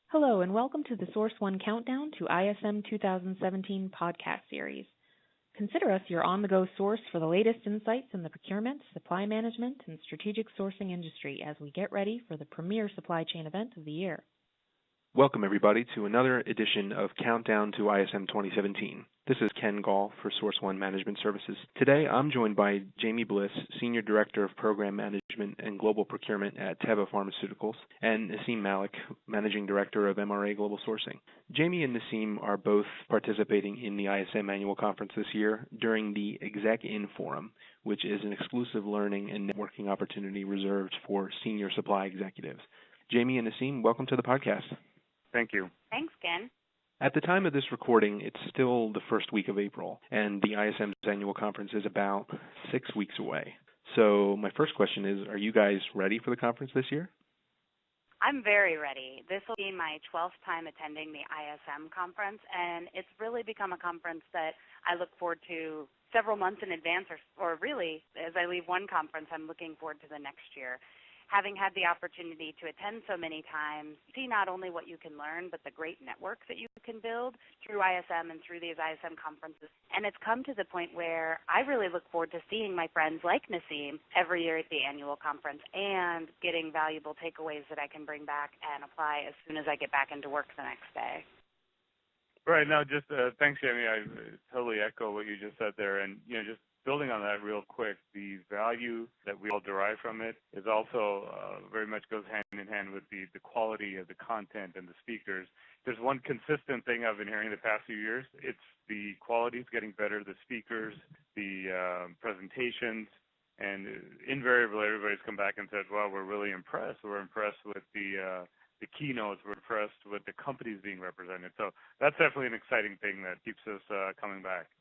Hello, and welcome to the Source One Countdown to ISM 2017 podcast series. Consider us your on-the-go source for the latest insights in the procurement, supply management, and strategic sourcing industry as we get ready for the premier supply chain event of the year. Welcome, everybody, to another edition of Countdown to ISM 2017. This is Ken Gall for Source One Management Services. Today, I'm joined by Jamie Bliss, Senior Director of Program Management and Global Procurement at Teva Pharmaceuticals, and Nassim Malik, Managing Director of MRA Global Sourcing. Jamie and Nassim are both participating in the ISM Annual Conference this year during the Exec-In Forum, which is an exclusive learning and networking opportunity reserved for senior supply executives. Jamie and Nassim, welcome to the podcast. Thank you. Thanks, Ken. At the time of this recording, it's still the first week of April, and the ISM's annual conference is about 6 weeks away. So my first question is, are you guys ready for the conference this year? I'm very ready. This will be my 12th time attending the ISM conference, and it's really become a conference that I look forward to several months in advance, or really, as I leave one conference, I'm looking forward to the next year. Having had the opportunity to attend so many times, see not only what you can learn, but the great network that you can build through ISM and through these ISM conferences. And it's come to the point where I really look forward to seeing my friends like Nassim every year at the annual conference and getting valuable takeaways that I can bring back and apply as soon as I get back into work the next day. Right. Now, just thanks, Jamie. I totally echo what you just said there. And, just building on that real quick, the value that we all derive from it is also very much goes hand in hand with the quality of the content and the speakers. There's one consistent thing I've been hearing the past few years. It's the quality is getting better, the speakers, the presentations, and invariably everybody's come back and said, well, we're really impressed. We're impressed with the keynotes. We're impressed with the companies being represented. So that's definitely an exciting thing that keeps us coming back.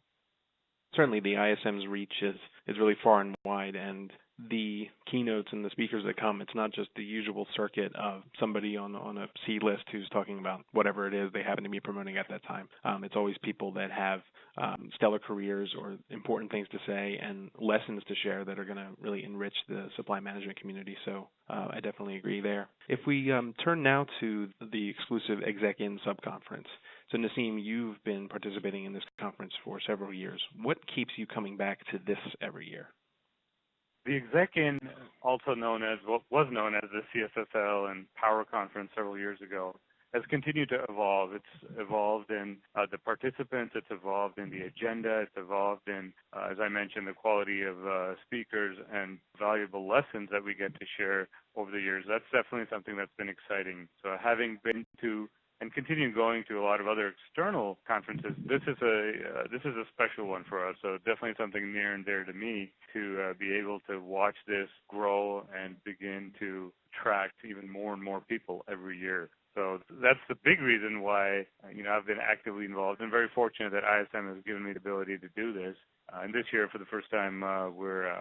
Certainly, the ISM's reach is really far and wide, and the keynotes and the speakers that come, it's not just the usual circuit of somebody on a C list who's talking about whatever it is they happen to be promoting at that time. It's always people that have stellar careers or important things to say and lessons to share that are going to really enrich the supply management community. So I definitely agree there. If we turn now to the exclusive Exec-In subconference. So Nassim, you've been participating in this conference for several years. What keeps you coming back to this every year? The Exec-In, also known as what was known as the CSSL and Power Conference several years ago, has continued to evolve. It's evolved in the participants. It's evolved in the agenda. It's evolved in, as I mentioned, the quality of speakers and valuable lessons that we get to share over the years. That's definitely something that's been exciting. So having been to and continuing going to a lot of other external conferences, this is a special one for us. So definitely something near and dear to me to be able to watch this grow and begin to attract even more and more people every year. So that's the big reason why I've been actively involved and very fortunate that ISM has given me the ability to do this. And this year, for the first time, we're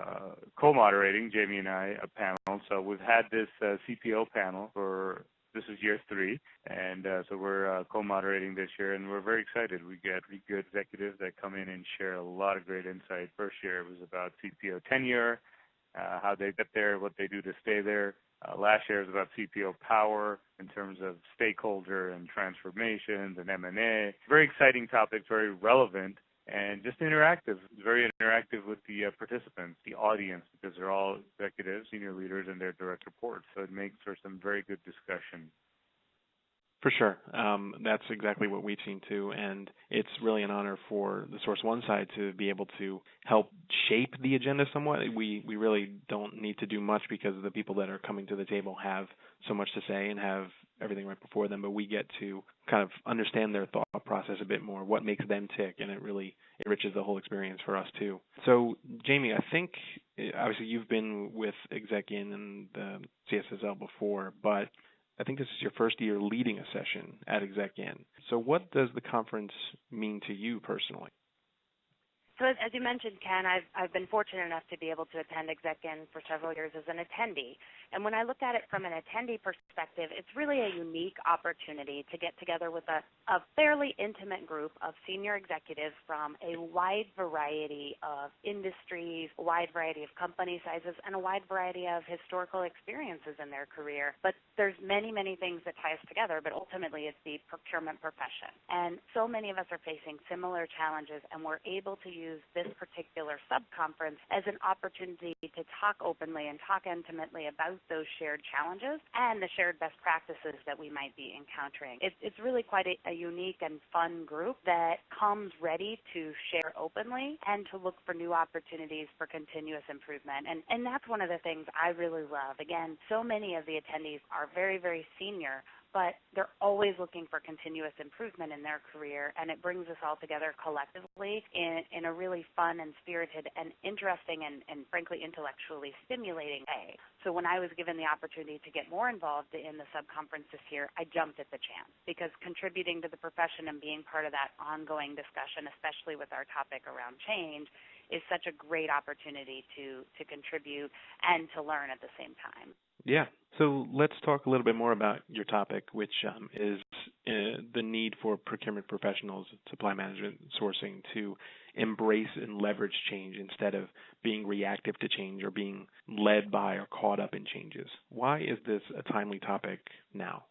co-moderating, Jamie and I, a panel. So we've had this CPO panel for this is year 3, and so we're co-moderating this year, and we're very excited. We get really good executives that come in and share a lot of great insight. First year was about CPO tenure, how they get there, what they do to stay there. Last year was about CPO power in terms of stakeholder and transformations and M&A. Very exciting topics, very relevant, and just interactive, very interactive with the participants, the audience, because they're all executives, senior leaders, and their direct reports. So it makes for some very good discussion. For sure. That's exactly what we've seen too, and it's really an honor for the Source One side to be able to help shape the agenda somewhat. We really don't need to do much because the people that are coming to the table have so much to say and have everything right before them, but we get to kind of understand their thought process a bit more, what makes them tick, and it really enriches the whole experience for us too. So, Jamie, I think obviously you've been with Exec-In and the CSSL before, but I think this is your first year leading a session at Exec-In. So what does the conference mean to you personally? So as you mentioned, Ken, I've been fortunate enough to be able to attend ExecIn for several years as an attendee. And when I look at it from an attendee perspective, it's really a unique opportunity to get together with a fairly intimate group of senior executives from a wide variety of industries, a wide variety of company sizes, and a wide variety of historical experiences in their career. But there's many, many things that tie us together, but ultimately it's the procurement profession. And so many of us are facing similar challenges, and we're able to use this particular sub-conference as an opportunity to talk openly and talk intimately about those shared challenges and the shared best practices that we might be encountering. It's really quite a unique and fun group that comes ready to share openly and to look for new opportunities for continuous improvement. And that's one of the things I really love. Again, so many of the attendees are very, very senior, but they're always looking for continuous improvement in their career, and it brings us all together collectively in a really fun and spirited and interesting and frankly intellectually stimulating way. So when I was given the opportunity to get more involved in the sub-conference this year, I jumped at the chance, because contributing to the profession and being part of that ongoing discussion, especially with our topic around change, is such a great opportunity to contribute and to learn at the same time. Yeah. So let's talk a little bit more about your topic, which is the need for procurement professionals, supply management, sourcing to embrace and leverage change instead of being reactive to change or being led by or caught up in changes. Why is this a timely topic now?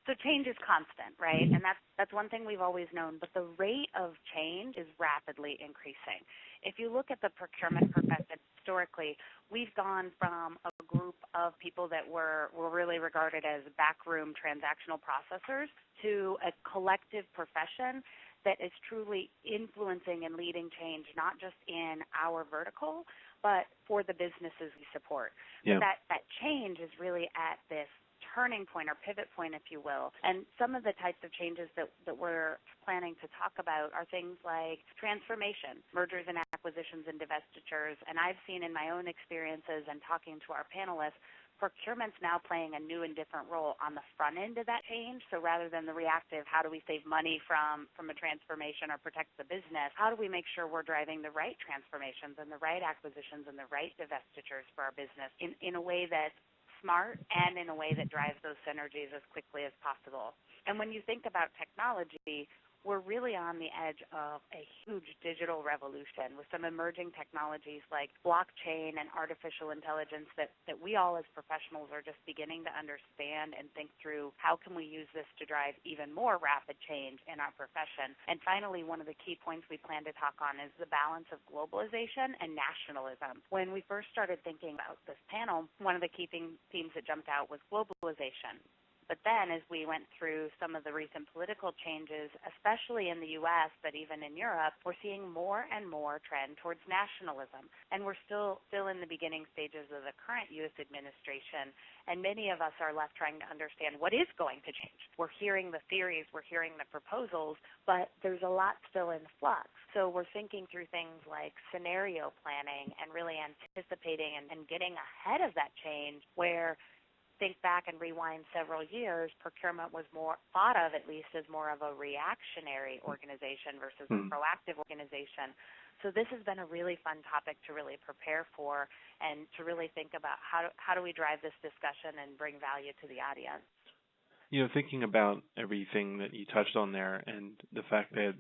So change is constant, right? And that's one thing we've always known, but the rate of change is rapidly increasing. If you look at the procurement profession historically, we've gone from a group of people that were really regarded as backroom transactional processors to a collective profession that is truly influencing and leading change, not just in our vertical, but for the businesses we support. Yeah. So that change is really at this turning point or pivot point, if you will. And some of the types of changes that we're planning to talk about are things like transformation, mergers and acquisitions and divestitures. And I've seen in my own experiences and talking to our panelists, procurement's now playing a new and different role on the front end of that change. So rather than the reactive, how do we save money from a transformation or protect the business, how do we make sure we're driving the right transformations and the right acquisitions and the right divestitures for our business in a way that's smart and in a way that drives those synergies as quickly as possible. And when you think about technology, we're really on the edge of a huge digital revolution with some emerging technologies like blockchain and artificial intelligence that we all as professionals are just beginning to understand and think through how can we use this to drive even more rapid change in our profession. And finally, one of the key points we plan to talk on is the balance of globalization and nationalism. When we first started thinking about this panel, one of the key themes that jumped out was globalization. But then as we went through some of the recent political changes, especially in the U.S., but even in Europe, we're seeing more and more trend towards nationalism. And we're still in the beginning stages of the current U.S. administration, and many of us are left trying to understand what is going to change. We're hearing the theories, we're hearing the proposals, but there's a lot still in flux. So we're thinking through things like scenario planning and really anticipating and getting ahead of that change, where think back and rewind several years, procurement was more thought of, at least, as more of a reactionary organization versus a proactive organization. So this has been a really fun topic to really prepare for and to really think about how do we drive this discussion and bring value to the audience. You know, thinking about everything that you touched on there and the fact that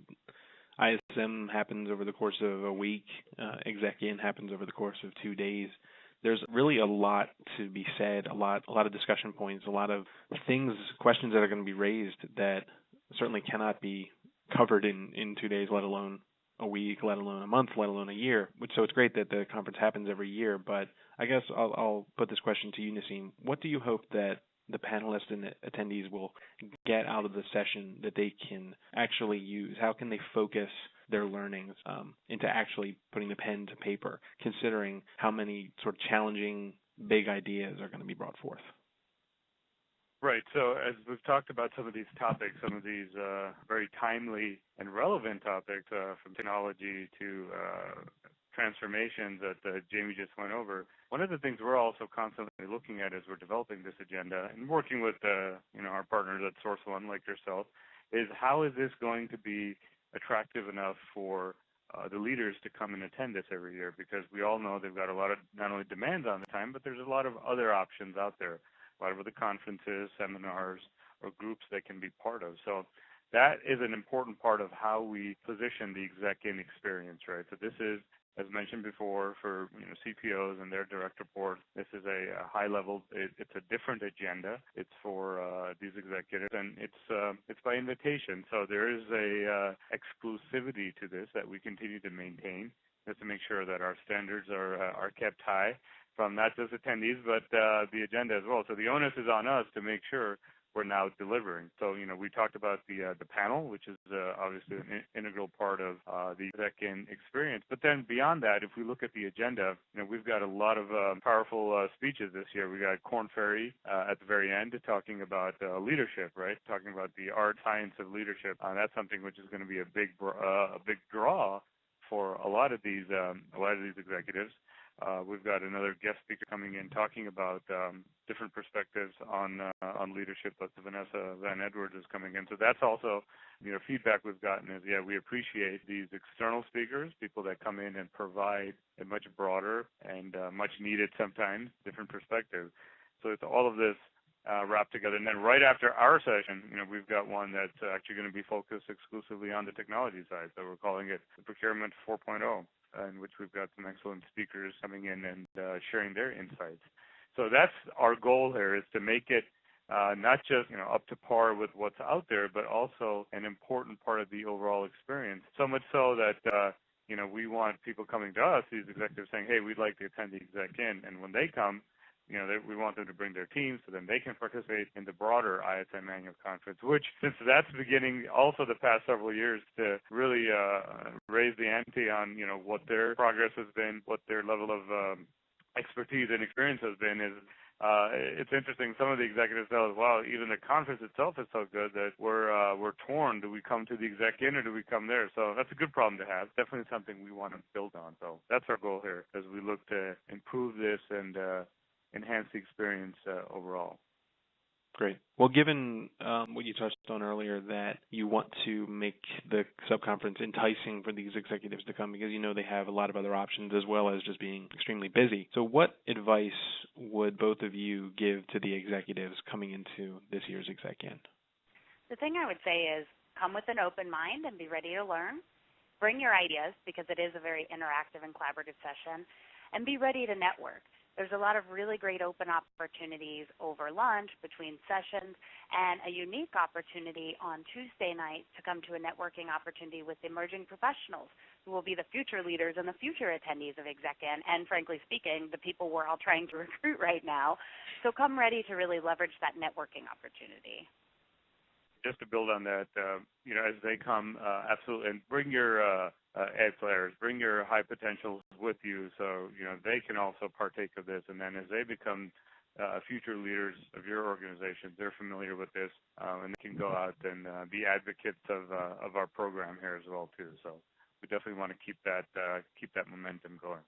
ISM happens over the course of a week, ExecIn happens over the course of 2 days, there's really a lot to be said, a lot of discussion points, a lot of things, questions that are going to be raised that certainly cannot be covered in 2 days, let alone a week, let alone a month, let alone a year. So it's great that the conference happens every year, but I guess I'll put this question to you, Naseem. What do you hope that the panelists and the attendees will get out of the session that they can actually use? How can they focus their learnings into actually putting the pen to paper, considering how many sort of challenging, big ideas are going to be brought forth? Right. So as we've talked about some of these topics, some of these very timely and relevant topics, from technology to transformations that Jamie just went over, one of the things we're also constantly looking at as we're developing this agenda and working with our partners at Source One like yourself is how is this going to be attractive enough for the leaders to come and attend this every year, because we all know they've got a lot of not only demands on the time, but there's a lot of other options out there, a lot of other conferences, seminars, or groups they can be part of. So that is an important part of how we position the exec-in experience, right? So this is, as mentioned before, for CPOs and their direct report, this is a high level. It's a different agenda. It's for these executives, and it's by invitation. So there is a exclusivity to this that we continue to maintain, just to make sure that our standards are kept high from not just attendees but the agenda as well. So the onus is on us to make sure we're now delivering. So, we talked about the panel, which is obviously an integral part of the exec-in experience. But then beyond that, if we look at the agenda, we've got a lot of powerful speeches this year. We got Korn Ferry at the very end talking about leadership, right? Talking about the art, science of leadership. That's something which is going to be a big draw for a lot of these executives. We've got another guest speaker coming in talking about different perspectives on leadership. But Vanessa Van Edwards is coming in. So that's also, feedback we've gotten is, we appreciate these external speakers, people that come in and provide a much broader and much needed sometimes different perspective. So it's all of this wrapped together. And then right after our session, we've got one that's actually going to be focused exclusively on the technology side. So we're calling it the Procurement 4.0. In which we've got some excellent speakers coming in and sharing their insights. So that's our goal here, is to make it not just up to par with what's out there, but also an important part of the overall experience. So much so that we want people coming to us, these executives, saying, "Hey, we'd like to attend the exec-in," and when they come, we want them to bring their teams so then they can participate in the broader ISM annual conference, which, since that's beginning also the past several years to really raise the ante on, what their progress has been, what their level of expertise and experience has been, is it's interesting. Some of the executives tell us, "Wow, even the conference itself is so good that we're torn. Do we come to the exec-in or do we come there?" So that's a good problem to have. Definitely something we want to build on. So that's our goal here as we look to improve this and enhance the experience overall. Great. Well, given what you touched on earlier, that you want to make the subconference enticing for these executives to come because they have a lot of other options as well as just being extremely busy. So what advice would both of you give to the executives coming into this year's exec-in? The thing I would say is come with an open mind and be ready to learn. Bring your ideas, because it is a very interactive and collaborative session, and be ready to network. There's a lot of really great open opportunities over lunch, between sessions, and a unique opportunity on Tuesday night to come to a networking opportunity with emerging professionals who will be the future leaders and the future attendees of exec-in, and frankly speaking, the people we're all trying to recruit right now. So come ready to really leverage that networking opportunity. Just to build on that, as they come, absolutely, and bring your A players, bring your high potentials with you, so they can also partake of this. And then as they become future leaders of your organization, they're familiar with this, and they can go out and be advocates of our program here as well too. So we definitely want to keep that momentum going.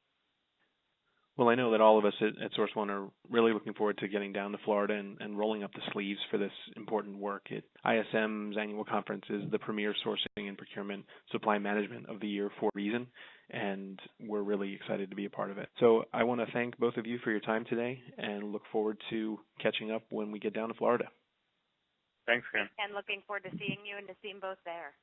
Well, I know that all of us at Source One are really looking forward to getting down to Florida and rolling up the sleeves for this important work. ISM's annual conference is the premier sourcing and procurement supply management of the year for a reason, and we're really excited to be a part of it. So I want to thank both of you for your time today and look forward to catching up when we get down to Florida. Thanks, Ken. And looking forward to seeing you and to seeing both there.